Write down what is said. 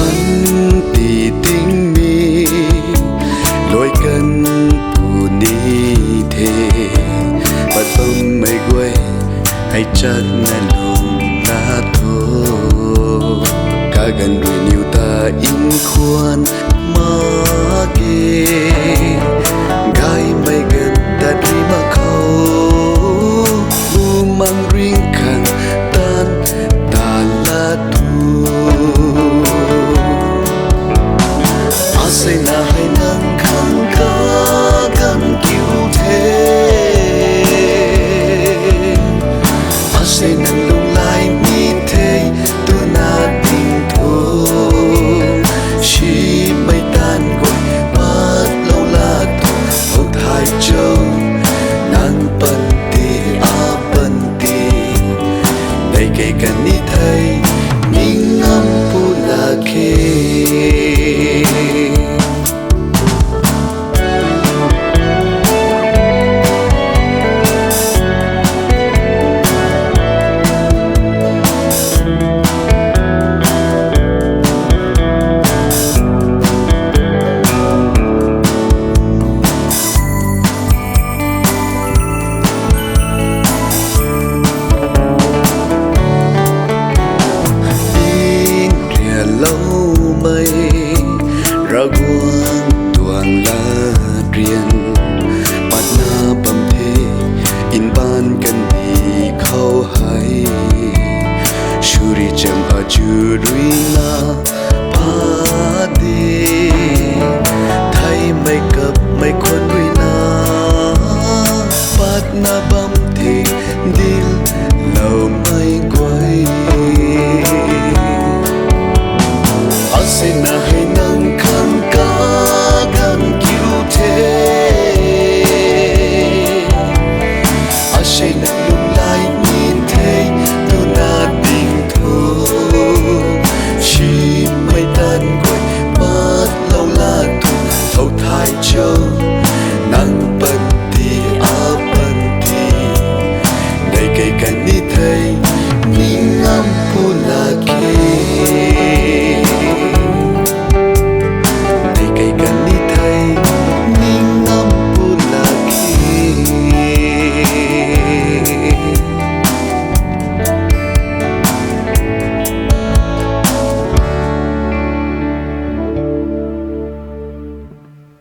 bắn tì tính mi lối cần phù ni thề bắt bấm mây quay hay chắc na lùng ta thô cả gần rồi nhiều ta in khoan mà kê gai mây gần ta đi mà khâu u mang riêng khăn tan ta la thu ase na hay nang khăn ca gần kiêu thế ase nang lung lai mi thế tu na tình thô chỉ mây tan gọi bắt lâu la thu thâu thái châu nang bần tì a bần tì đây cây cần đi thấy những ngắm pu là kê lâu mây ra guang tuang la riêng bắt na bầm thế in ban cần đi khâu hay shuri chăm a churi na pa đi thay mây cập mây quân ruy na bắt na bầm thế đi lâu mây quay ase na